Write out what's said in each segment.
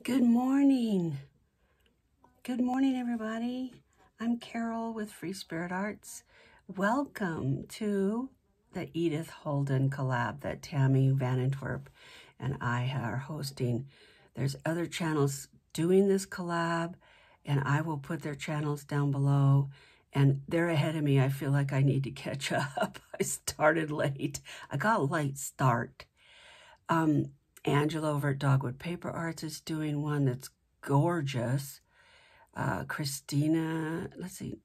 Good morning. Good morning, everybody. I'm Carol with Free Spirit Arts. Welcome to the Edith Holden collab that Tammy Van Antwerp and I are hosting. There's other channels doing this collab, and I will put their channels down below. And they're ahead of me. I feel like I need to catch up. I started late. I got a late start. Angela over at dogwoodpaperarts is doing one that's gorgeous. Christina, let's see,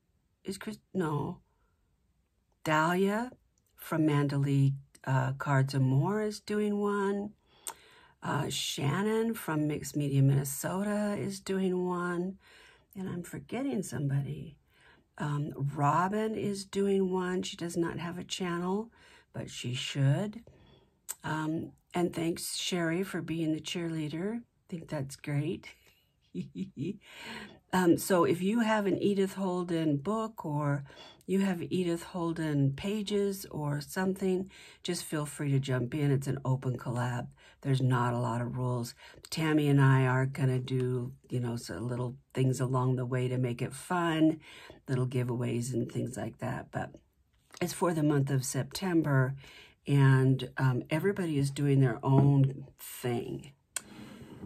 Dahlia from Mandalay Cards and More is doing one. Shannon from Mixed Media Minnesota is doing one. And I'm forgetting somebody. Robin is doing one. She does not have a channel, but she should. And thanks, Sherry, for being the cheerleader. I think that's great. So if you have an Edith Holden book or you have Edith Holden pages or something, just feel free to jump in. It's an open collab. There's not a lot of rules. Tammy and I are going to do, some little things along the way to make it fun, little giveaways and things like that. But it's for the month of September, and everybody is doing their own thing.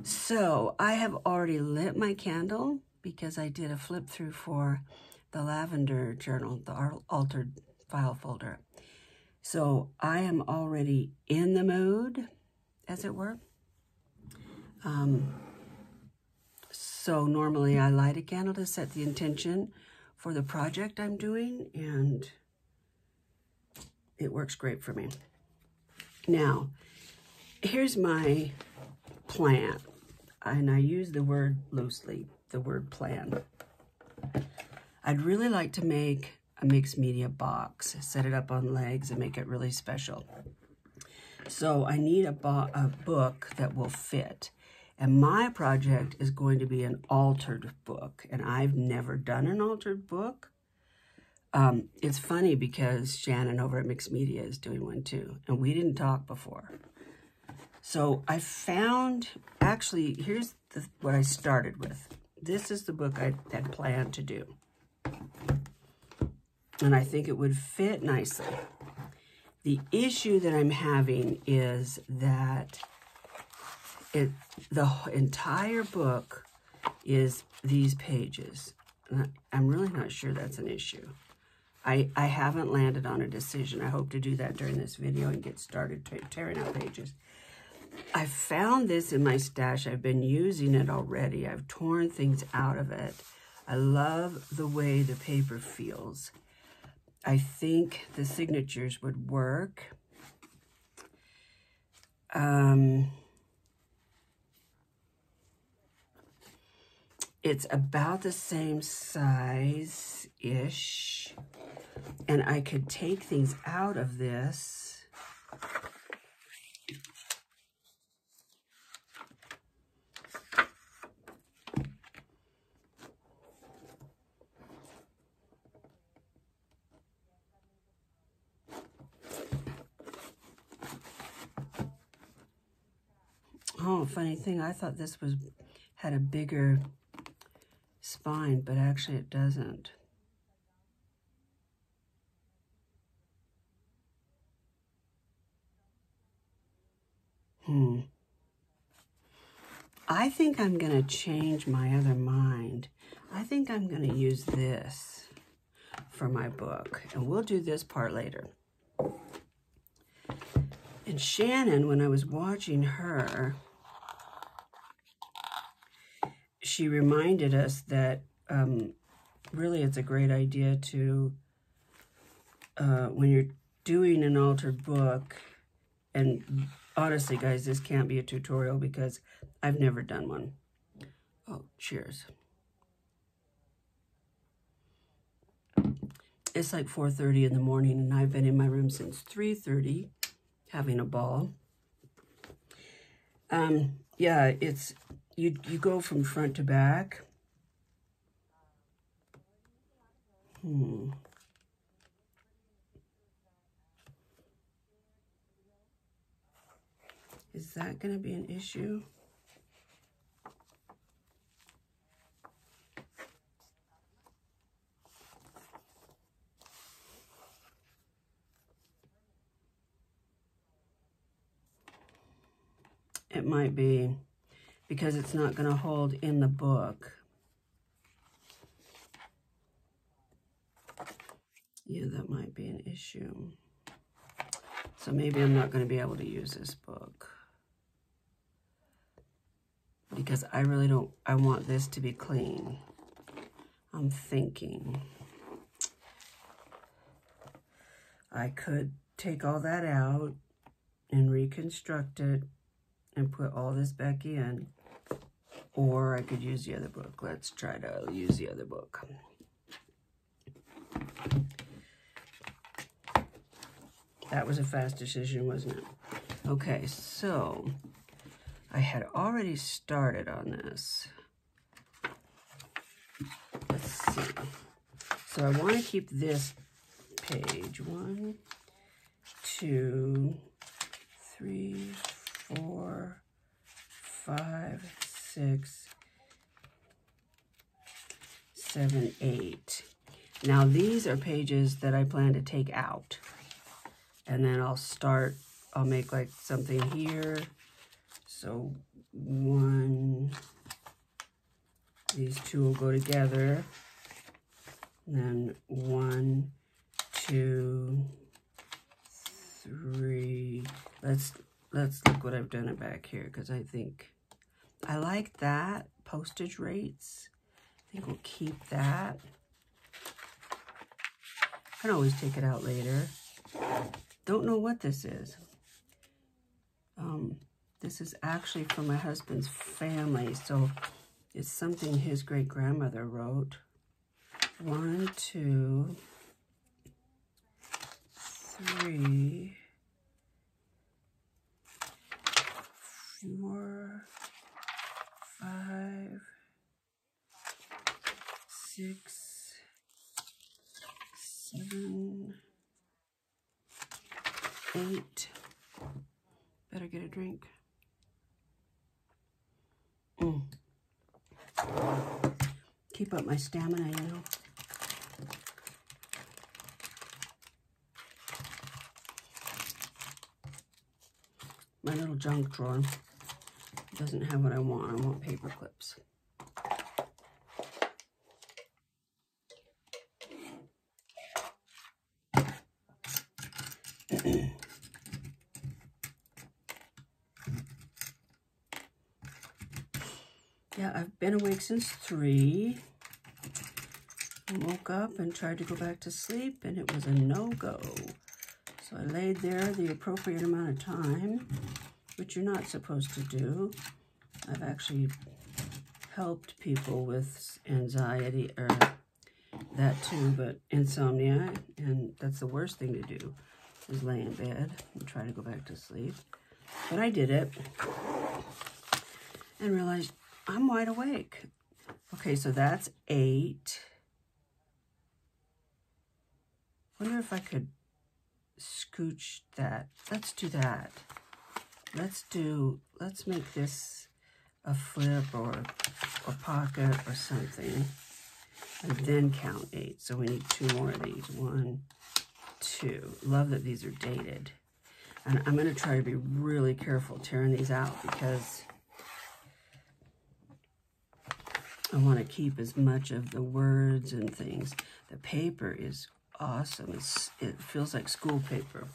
So I have already lit my candle because I did a flip through for the lavender journal, the altered file folder. So I am already in the mood, as it were. So normally I light a candle to set the intention for the project I'm doing, and it works great for me. Now, here's my plan, and I use the word loosely, the word plan. I'd really like to make a mixed media box, set it up on legs and make it really special. So I need a book that will fit. And my project is going to be an altered book, and I've never done an altered book. It's funny because Shannon over at Mixed Media is doing one too, and we didn't talk before. So I found, actually, here's what I started with. This is the book I had planned to do. And I think it would fit nicely. The issue that I'm having is that the entire book is these pages. And I'm really not sure that's an issue. I haven't landed on a decision. I hope to do that during this video and get started tearing out pages. I found this in my stash. I've been using it already. I've torn things out of it. I love the way the paper feels. I think the signatures would work. It's about the same size-ish. And I could take things out of this. Oh, funny thing, I thought this had a bigger spine, but actually it doesn't. I think I'm going to change my other mind. I think I'm going to use this for my book, and we'll do this part later. And Shannon, when I was watching her, she reminded us that really it's a great idea to, when you're doing an altered book, and honestly, guys, this can't be a tutorial because I've never done one. Oh, cheers. It's like 4:30 in the morning, and I've been in my room since 3:30, having a ball. Yeah, it's, you go from front to back. Is that going to be an issue? it might be because it's not going to hold in the book. Yeah, that might be an issue. So maybe I'm not going to be able to use this book. Because I really don't, I want this to be clean. I'm thinking I could take all that out and reconstruct it and put all this back in, or I could use the other book. Let's try to use the other book. That was a fast decision, wasn't it? Okay, so I had already started on this. Let's see. So I want to keep this page. 1, 2, 3, 4, 5, 6, 7, 8. Now these are pages that I plan to take out. And then I'll make like something here. So 1, these two will go together. And then 1, 2, 3. Let's look what I've done it back here, because I think I like that. Postage rates. I think we'll keep that. I can always take it out later. Don't know what this is. This is actually from my husband's family, so it's something his great-grandmother wrote. 1, 2, 3, 4, 5, 6, 7, 8. Better get a drink. Keep up my stamina, you know. My little junk drawer doesn't have what I want. I want paper clips. Yeah, I've been awake since 3. I woke up and tried to go back to sleep, and it was a no-go. So I laid there the appropriate amount of time, which you're not supposed to do. I've actually helped people with anxiety, or that too, but insomnia, and that's the worst thing to do, is lay in bed and try to go back to sleep. But I did it and realized I'm wide awake. Okay, so that's 8. Wonder if I could scooch that. Let's do that. Let's make this a flip or a pocket or something, and then count 8. So we need 2 more of these. 1, 2. Love that these are dated. And I'm going to try to be really careful tearing these out, because I want to keep as much of the words and things. The paper is awesome. It feels like school paper.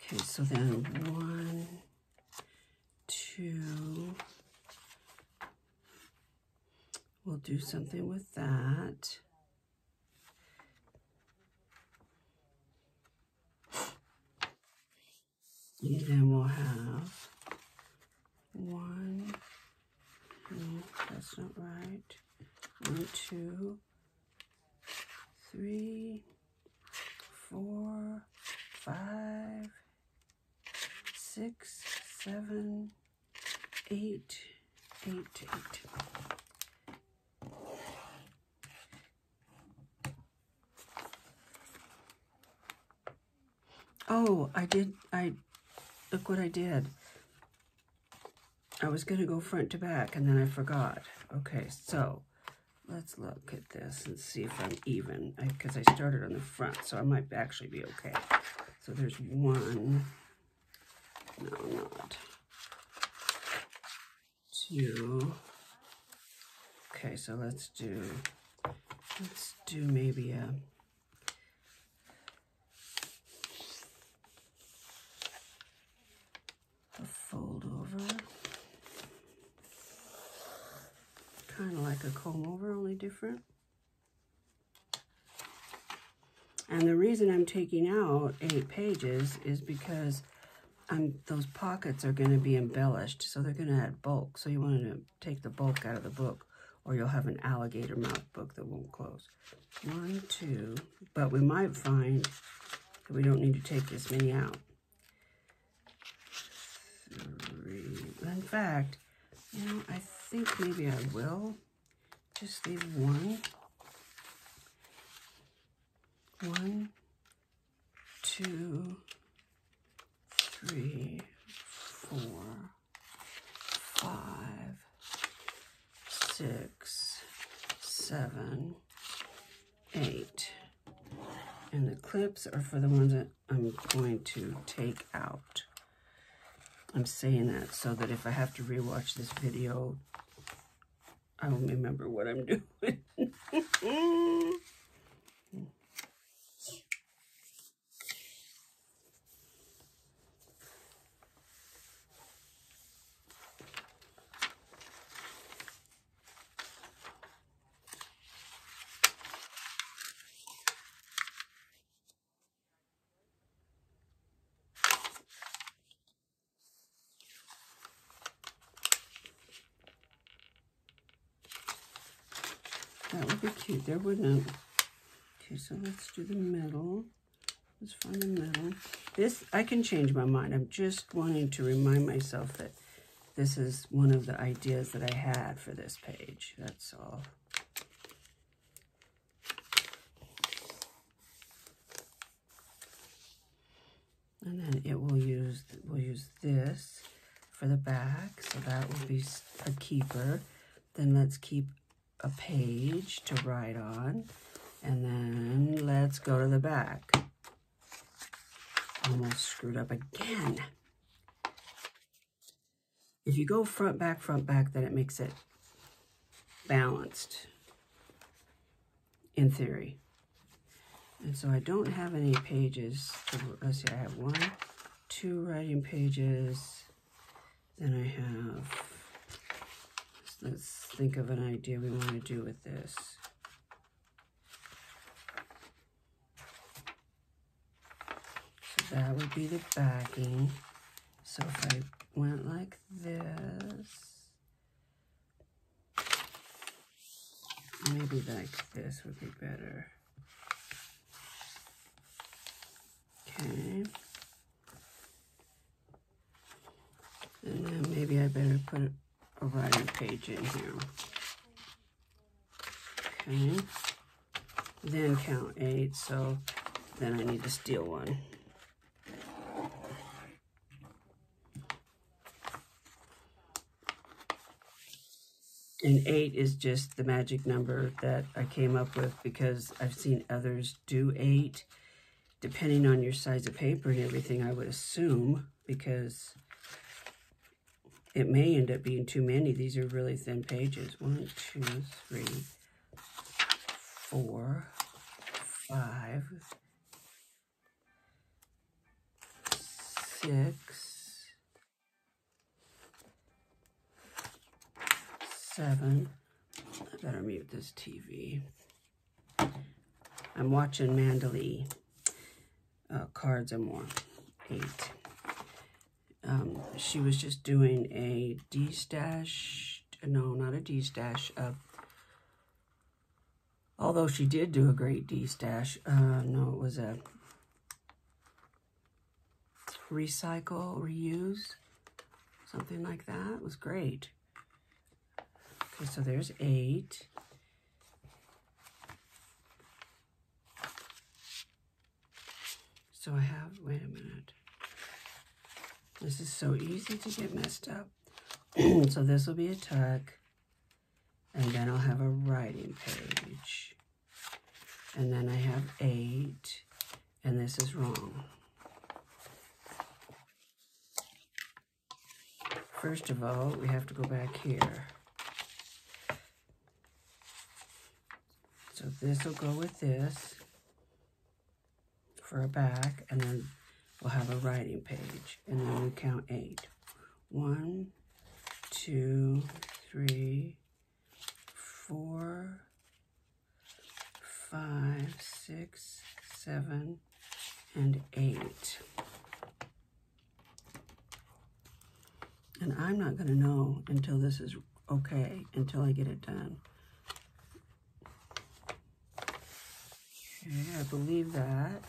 Okay, so then 1, 2. We'll do something with that. And then we'll have 1. No, that's not right. 1, 2, 3, 4, 5, 6, 7, 8, 8, 8. Oh, look what I did. I was going to go front to back, and then I forgot. Okay, so let's look at this and see if I'm even, because I started on the front, so I might actually be okay. So there's 1, no, not. few. Okay, so let's do maybe a fold over. Kind of like a comb over, only different. And the reason I'm taking out 8 pages is because those pockets are going to be embellished, so they're going to add bulk. So you want to take the bulk out of the book, or you'll have an alligator mouth book that won't close. 1, 2, but we might find that we don't need to take this many out. 3. In fact, you know, I think maybe I will just leave 1. 1, 2, 3, 4, 5, 6, 7, 8. And the clips are for the ones that I'm going to take out. I'm saying that so that if I have to rewatch this video, I will remember what I'm doing. That would be cute there, wouldn't it? Okay, so let's do the middle. Let's find the middle. This, I can change my mind. I'm just wanting to remind myself that this is one of the ideas that I had for this page. That's all. And then we'll use this for the back, so that will be a keeper. Then let's keep a page to write on, and then let's go to the back. Almost screwed up again. If you go front, back, then it makes it balanced, in theory. And so I don't have any pages. Let's see, I have 1, 2 writing pages. Then I have, let's think of an idea we want to do with this. So that would be the backing. So if I went like this, maybe like this would be better. Okay. And then maybe I better put a writing page in here. Okay. Then count 8, so then I need to steal one. And 8 is just the magic number that I came up with because I've seen others do 8. Depending on your size of paper and everything, I would assume, because it may end up being too many. These are really thin pages. 1, 2, 3, 4, 5, 6, 7. I better mute this TV. I'm watching Mandalay. Cards and More, 8. She was just doing a D-stash, no, not a D-stash, although she did do a great D-stash. No, it was a recycle, reuse, something like that. It was great. Okay, so there's 8. So I have, wait a minute. This is so easy to get messed up. So this will be a tuck, and then I'll have a writing page. And then I have 8, and this is wrong. first of all, we have to go back here. So this will go with this for a back, and then we'll have a writing page, and then we count 8. 1, 2, 3, 4, 5, 6, 7, and 8. And I'm not going to know until this is okay, until I get it done. Okay, I believe that.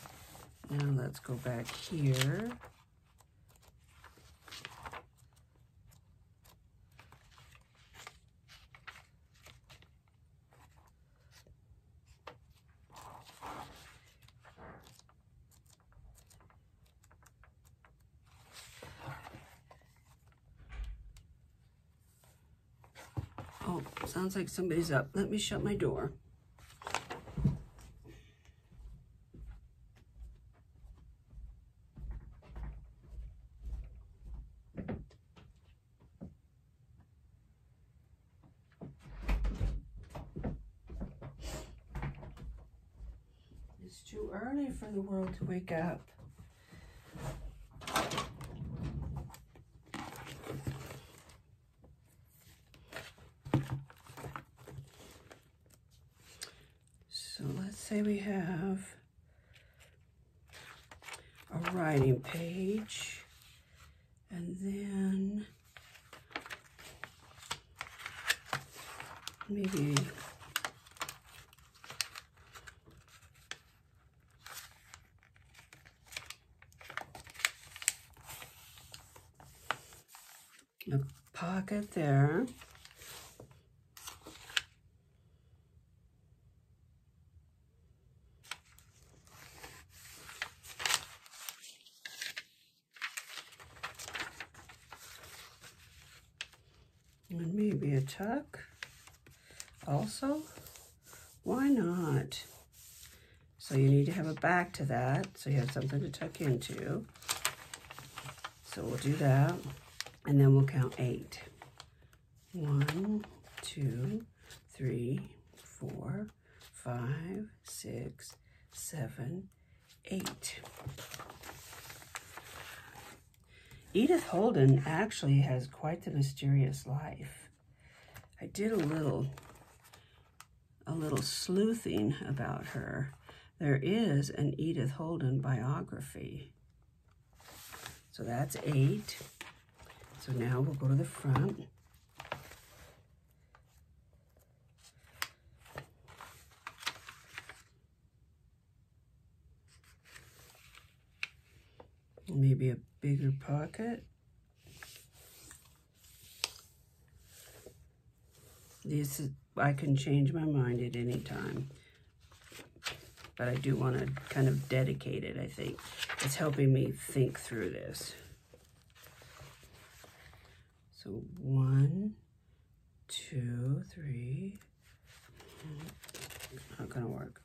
Now let's go back here. Oh, sounds like somebody's up. Let me shut my door. It's too early for the world to wake up. So let's say we have a writing page, and then maybe a pocket there. And maybe a tuck also. Why not? So you need to have a back to that, so you have something to tuck into. So we'll do that, and then we'll count 8. 1, 2, 3, 4, 5, 6, 7, 8. Edith Holden actually has quite the mysterious life. I did a little sleuthing about her. There is an Edith Holden biography. So that's 8. So now we'll go to the front. Maybe a bigger pocket. This is, I can change my mind at any time, but I do want to kind of dedicate it, I think. It's helping me think through this. So 1, 2, 3, not gonna work.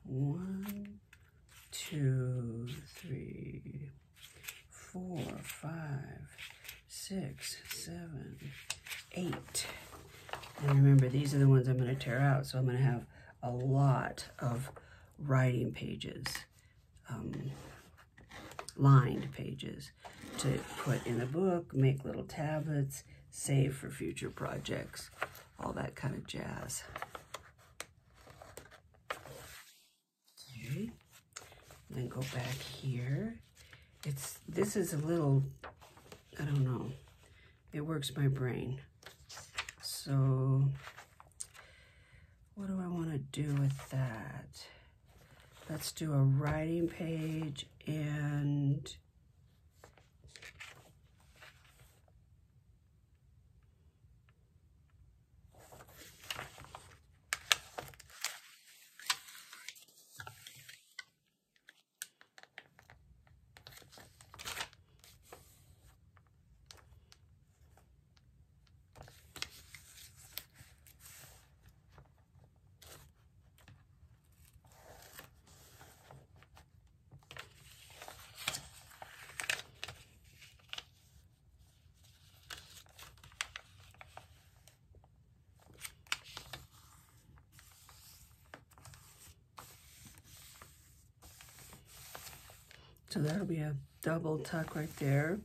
1, 2, 3, 4, 5, 6, 7, 8. And remember, these are the ones I'm going to tear out, so I'm going to have a lot of writing pages, lined pages to put in the book, make little tablets, save for future projects, all that kind of jazz. Okay, then go back here. This is a little, I don't know, it works my brain. So what do I want to do with that? Let's do a writing page and So that'll be a double tuck right there.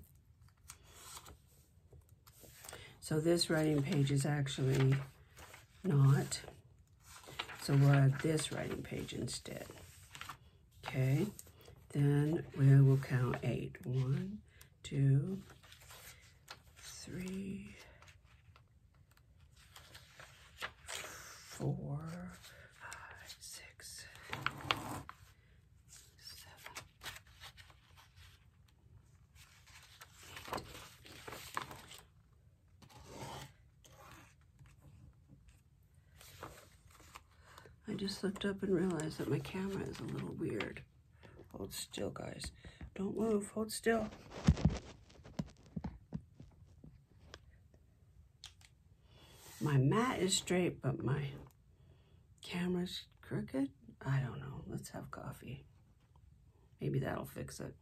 So this writing page is actually not. So we'll add this writing page instead. Okay, then we will count 8. 1, 2, 3, 4, 5, 6, 7, 8. I just looked up and realized that my camera is a little weird. Hold still, guys. Don't move. Hold still. My mat is straight, but my camera's crooked. I don't know. Let's have coffee. Maybe that'll fix it.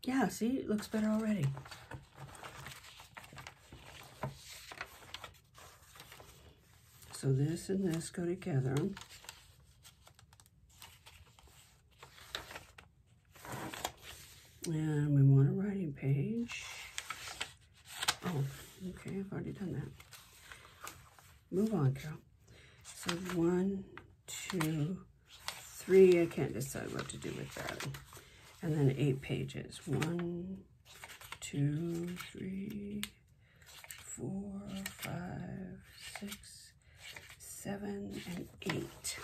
Yeah, see? It looks better already. So this and this go together. And we want a writing page. Oh, okay, I've already done that. Move on, Carol. So 1, 2, 3. I can't decide what to do with that. And then 8 pages. 1, 2, 3, 4, 5, 6, 7, and 8.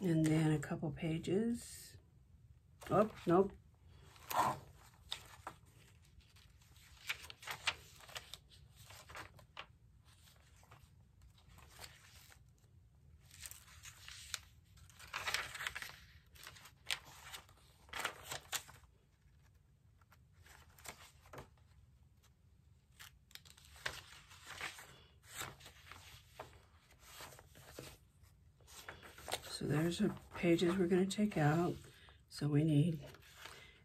And then a couple pages. Oh, nope. So there's the pages we're going to take out. So we need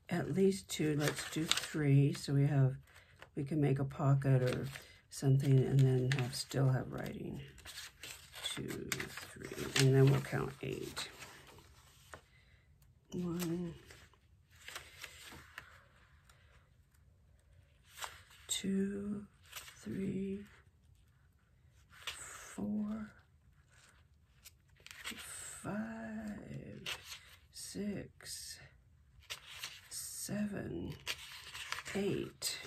at least 2. Let's do 3. So we can make a pocket or something and then still have writing. 2, 3, and then we'll count 8. 1, 2, 3, 4, 5, 6, 7, 8.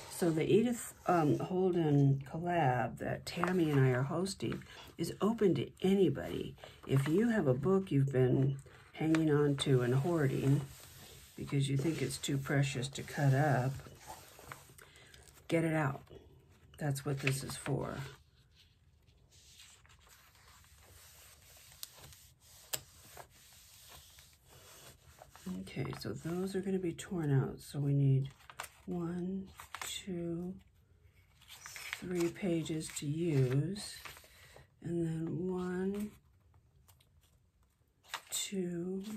So the Edith Holden collab that Tammy and I are hosting is open to anybody. If you have a book you've been hanging on to and hoarding because you think it's too precious to cut up, get it out. That's what this is for. Okay, so those are going to be torn out. So we need 1, 2, 3 pages to use. And then 1, 2, 3,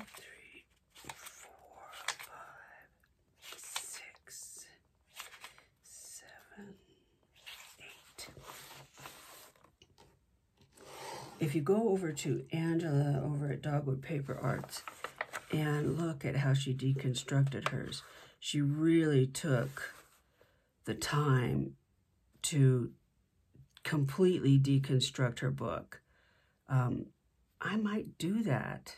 4, 5, 6, 7, 8. If you go over to Angela over at Dogwood Paper Arts and look at how she deconstructed hers, she really took the time to completely deconstruct her book. I might do that.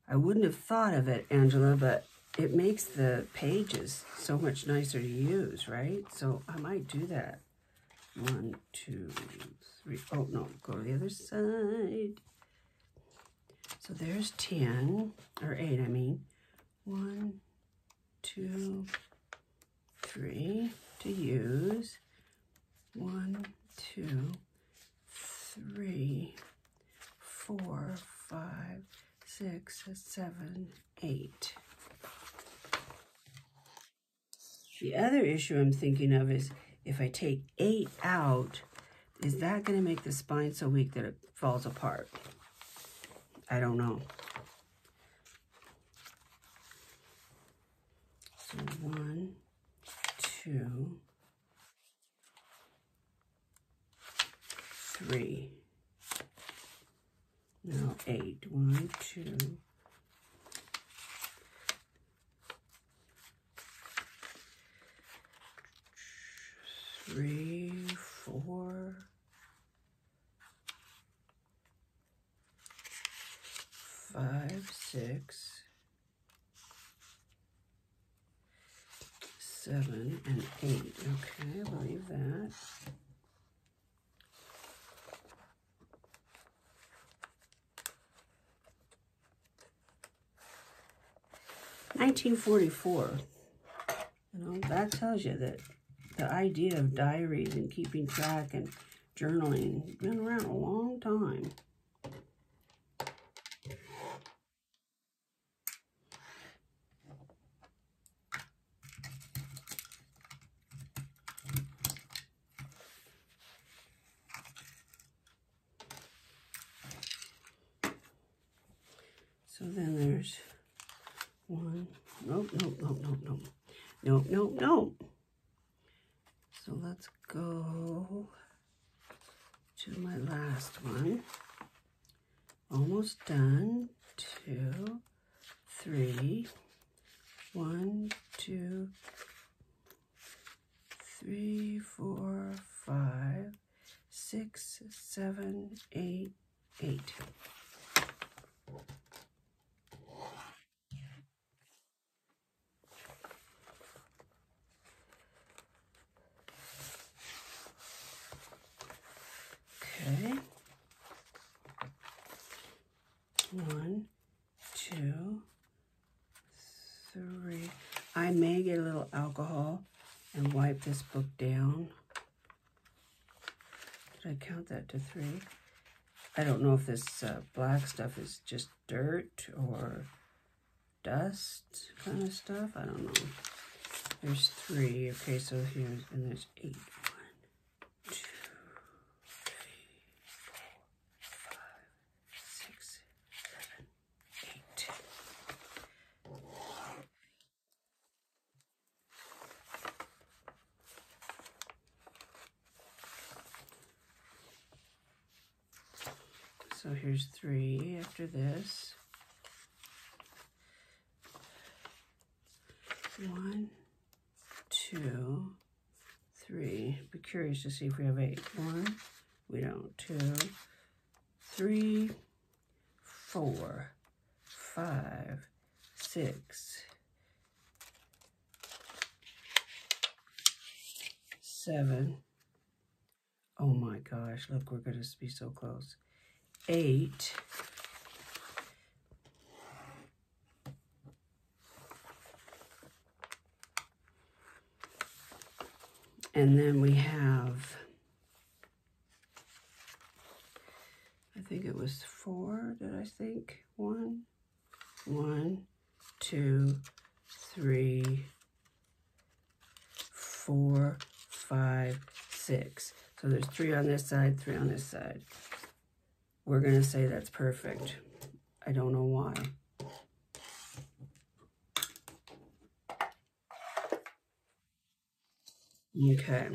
I wouldn't have thought of it, Angela, but it makes the pages so much nicer to use, right? So I might do that. 1, 2, 3. Oh, no, go to the other side. So there's 10, or 8, I mean. 1, 2, 3 to use. 1, 2, 3, 4, 5, 6, 7, 8. The other issue I'm thinking of is if I take 8 out, is that going to make the spine so weak that it falls apart? I don't know. So 1, 2, 3. No, 8. 1, 2, 3, 4, 5, 6, 7, and 8. Okay, I'll leave that. (1944). You know, that tells you that the idea of diaries and keeping track and journaling has been around a long time. So then there's 1. Nope, nope, nope, nope, nope. Nope, nope, nope. So let's go to my last one. Almost done. 2, 3. 1, 2, 3, 4, 5, 6, 7, 8, 8. Okay. 1, 2, 3. I may get a little alcohol and wipe this book down. Did I count that to 3? I don't know if this black stuff is just dirt or dust kind of stuff. I don't know. There's 3. Okay, so here's, and there's 8. 1, 2, 3, 4, 5, 6, 7, 8. So here's 3 after this. 1, 2, 3. Be curious to see if we have 8. 1, we don't. 2, 3, 4, 5, 6, 7. Oh my gosh, look, we're going to be so close. 8. And then we have, I think it was 4, did I think? 1, 2, 3, 4, 5, 6. So there's 3 on this side, 3 on this side. We're going to say that's perfect. I don't know why. Okay.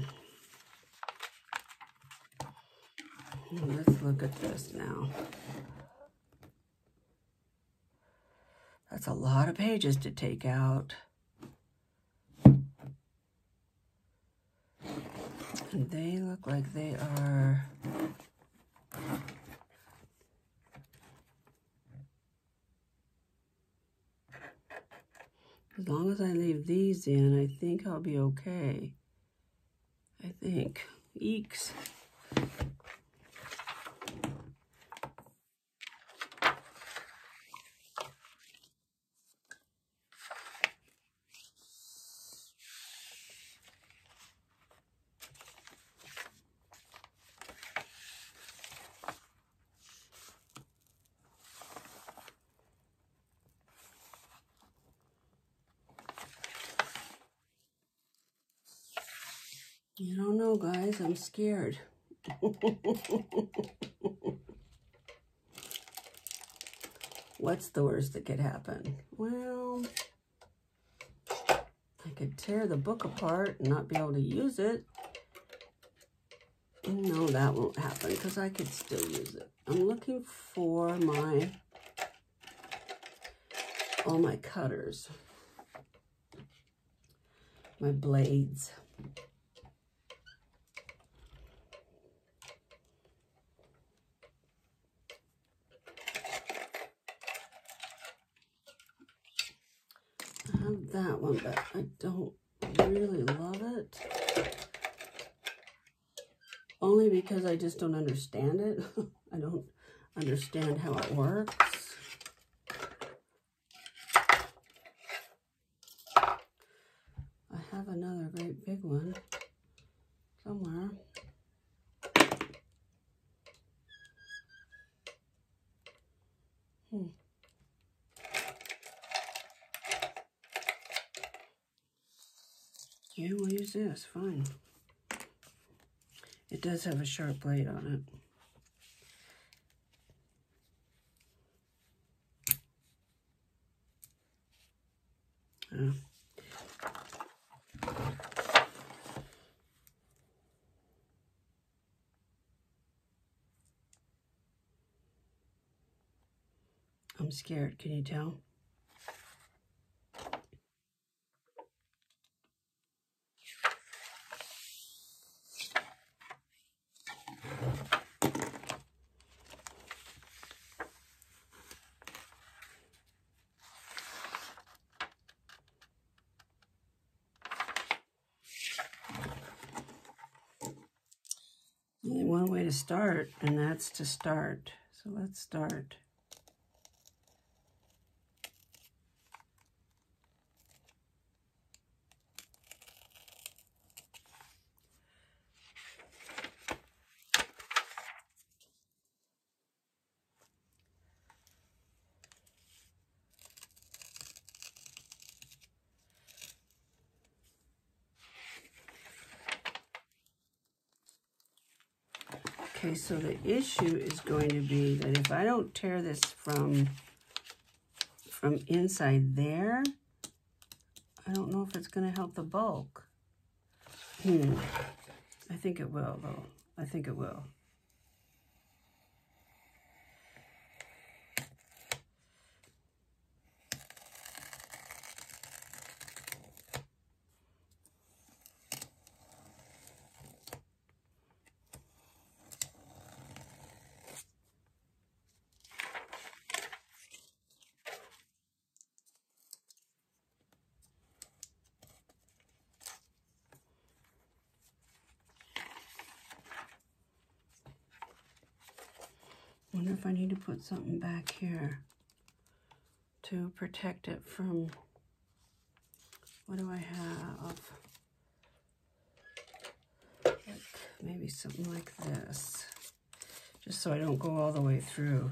Let's look at this now. That's a lot of pages to take out. And they look like they are... As long as I leave these in, I think I'll be okay. I think. Eeks. I don't know, guys. I'm scared. What's the worst that could happen? Well, I could tear the book apart and not be able to use it. No, that won't happen because I could still use it. I'm looking for all my cutters, my blades. I have that one, but I don't really love it. Only because I just don't understand it. I don't understand how it works. I have another great big one somewhere. Okay, we'll use this, fine. It does have a sharp blade on it. I'm scared, can you tell? Only one way to start, and that's to start. So let's start. Okay, so the issue is going to be that if I don't tear this from inside there, I don't know if it's going to help the bulk. I think it will, though. I think it will. I wonder if I need to put something back here to protect it from, what do I have? Like maybe something like this, just so I don't go all the way through.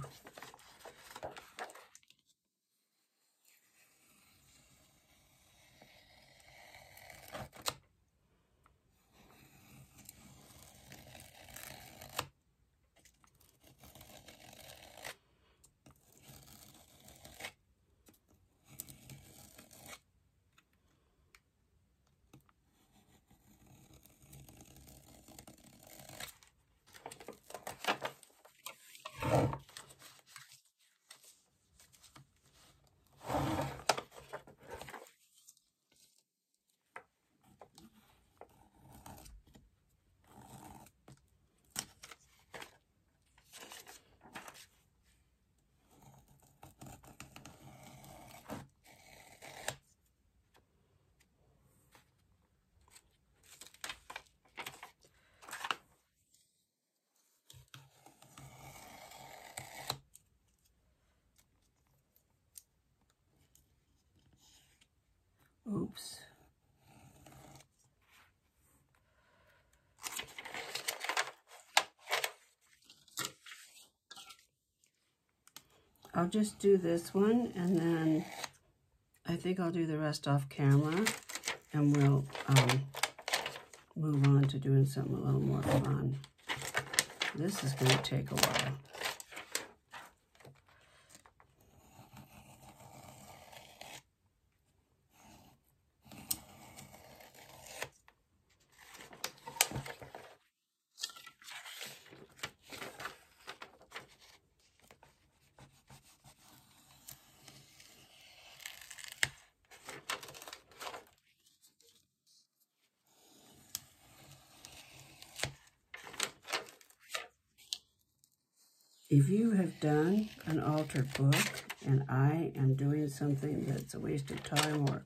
Oops. I'll just do this one, and then I think I'll do the rest off camera, and we'll move on to doing something a little more fun. This is going to take a while. If you have done an altered book and I am doing something that's a waste of time or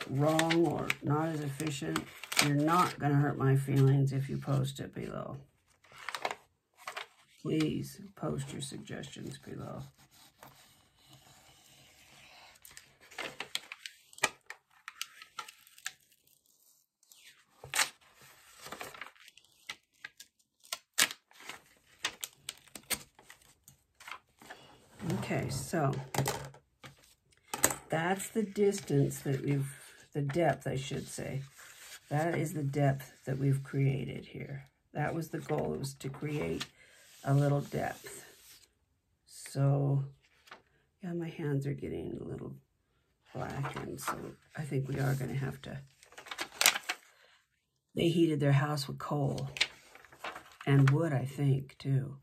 wrong or not as efficient, you're not going to hurt my feelings if you post it below. Please post your suggestions below. Okay, so that's the distance that the depth, I should say. That is the depth that we've created here. That was the goal, was to create a little depth. So, yeah, my hands are getting a little blackened, so I think we are going to have to... They heated their house with coal and wood, I think, too.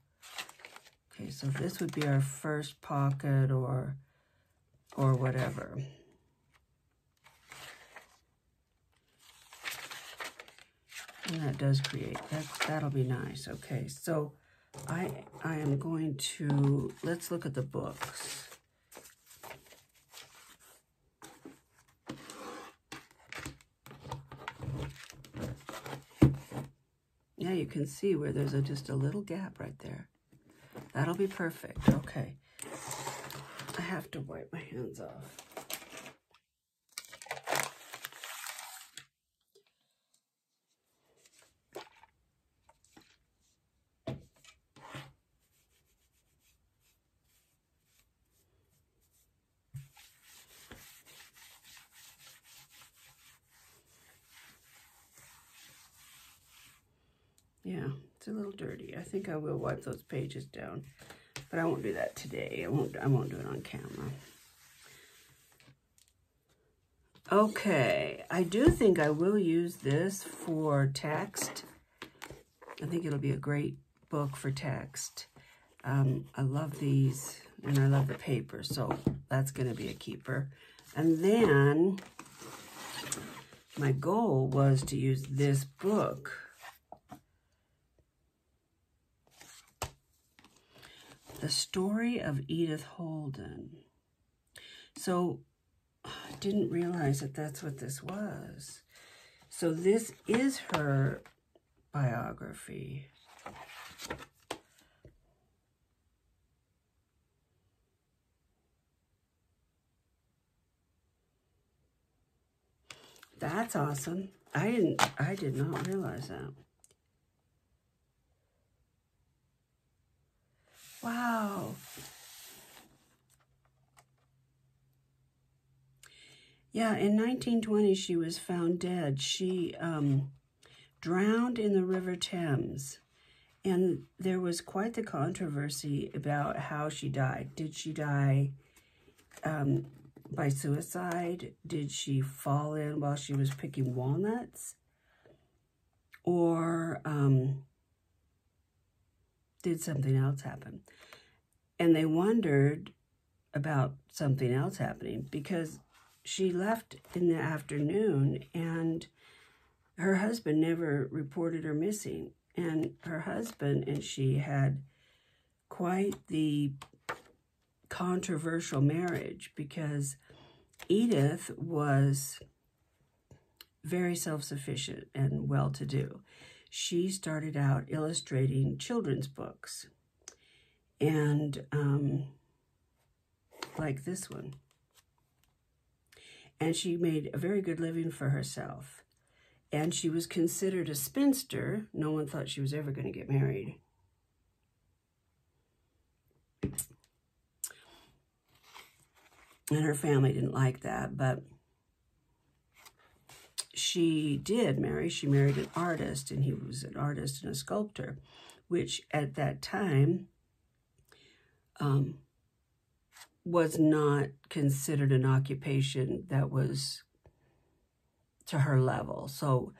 Okay, so this would be our first pocket or whatever. And that does create, that'll be nice. Okay, so I am going to, let's look at the books. Yeah, you can see where there's just a little gap right there. That'll be perfect. Okay. I have to wipe my hands off. Yeah, it's a little dirty. I think I will wipe those pages down, but I won't do that today. I won't do it on camera. Okay, I do think I will use this for text. I think it'll be a great book for text. I love these, and I love the paper, so that's going to be a keeper. And then my goal was to use this book. The Story of Edith Holden. So I didn't realize that that's what this was. So this is her biography. That's awesome. I did not realize that. Wow. Yeah, in 1920, she was found dead. She drowned in the River Thames. And there was quite the controversy about how she died. Did she die by suicide? Did she fall in while she was picking walnuts? Or did something else happen? And they wondered about something else happening because she left in the afternoon and her husband never reported her missing. And her husband and she had quite the controversial marriage because Edith was very self-sufficient and well-to-do. She started out illustrating children's books, and like this one. And she made a very good living for herself. And she was considered a spinster. No one thought she was ever going to get married. And her family didn't like that, but she did marry. She married an artist, and he was an artist and a sculptor, which at that time was not considered an occupation that was to her level. So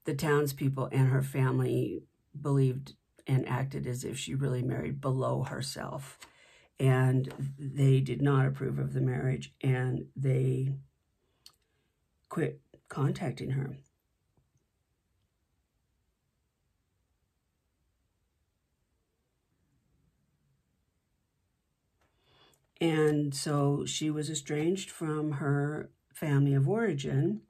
the townspeople and her family believed and acted as if she really married below herself. And they did not approve of the marriage, and they quit contacting her. And so she was estranged from her family of origin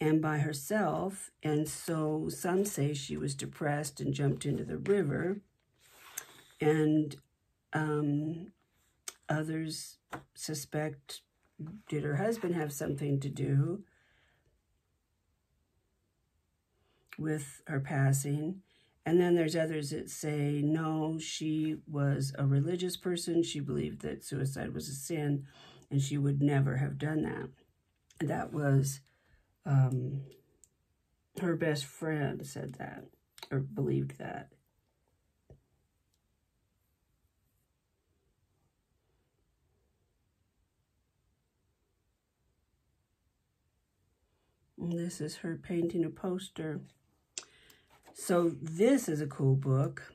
and by herself. And so some say she was depressed and jumped into the river. And others suspect, did her husband have something to do with her passing? And then there's others that say, no, she was a religious person. She believed that suicide was a sin, and she would never have done that. That was her best friend said that, or believed that. And this is her painting a poster. So this is a cool book.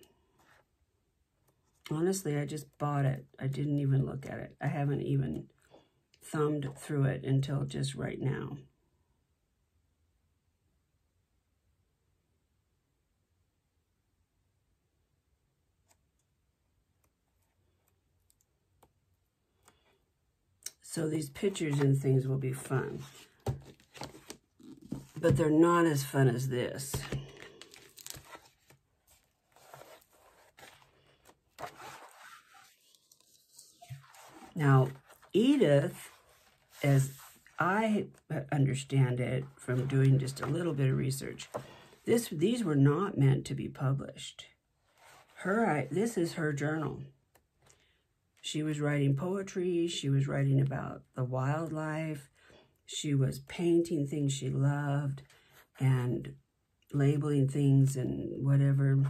Honestly, I just bought it. I didn't even look at it. I haven't even thumbed through it until just right now. So these pictures and things will be fun. But they're not as fun as this. Now, Edith, as I understand it from doing just a little bit of research, these were not meant to be published. This is her journal. She was writing poetry. She was writing about the wildlife. She was painting things she loved and labeling things and whatever.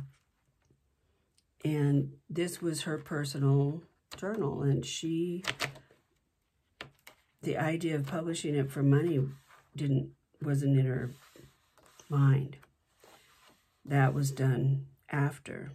And this was her personal journal, and the idea of publishing it for money wasn't in her mind. That was done after.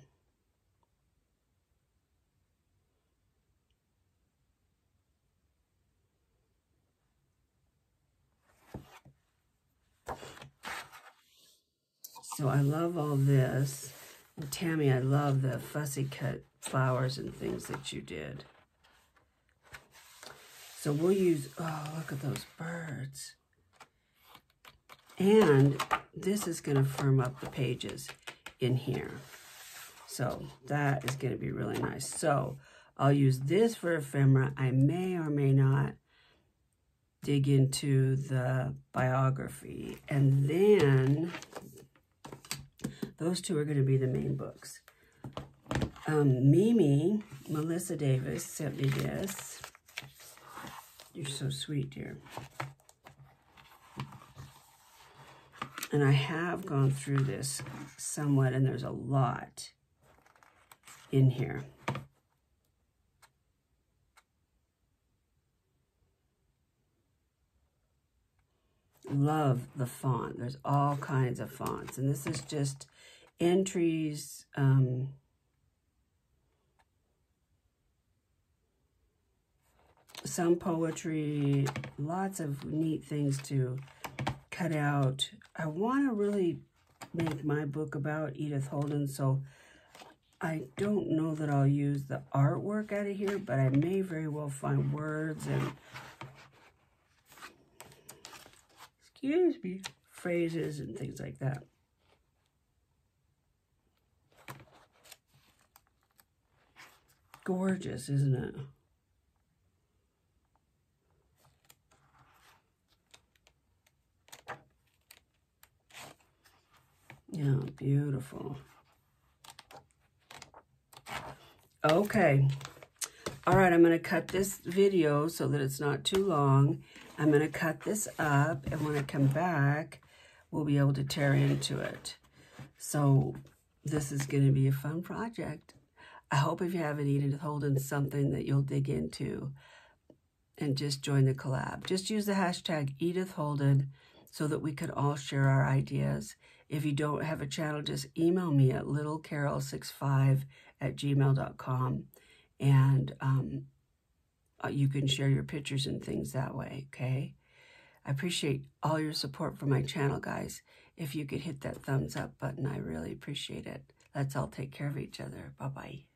So I love all this. And Tammy, I love the fussy cut flowers and things that you did. So we'll use, oh, look at those birds. And this is going to firm up the pages in here. So that is going to be really nice. So I'll use this for ephemera. I may or may not dig into the biography. And then those two are going to be the main books. Mimi, Melissa Davis, sent me this. You're so sweet, dear. And I have gone through this somewhat, and there's a lot in here. Love the font. There's all kinds of fonts. And this is just entries, some poetry, lots of neat things to cut out. I want to really make my book about Edith Holden, so I don't know that I'll use the artwork out of here, but I may very well find words and, excuse me, phrases and things like that. Gorgeous, isn't it? Yeah, beautiful. Okay. All right, I'm going to cut this video so that it's not too long. I'm going to cut this up, and when I come back, we'll be able to tear into it. So this is going to be a fun project. I hope if you have an Edith Holden something that you'll dig into and just join the collab. Just use the hashtag Edith Holden so that we could all share our ideas. If you don't have a channel, just email me at littlecarol65@gmail.com, and you can share your pictures and things that way, okay? I appreciate all your support for my channel, guys. If you could hit that thumbs up button, I really appreciate it. Let's all take care of each other. Bye-bye.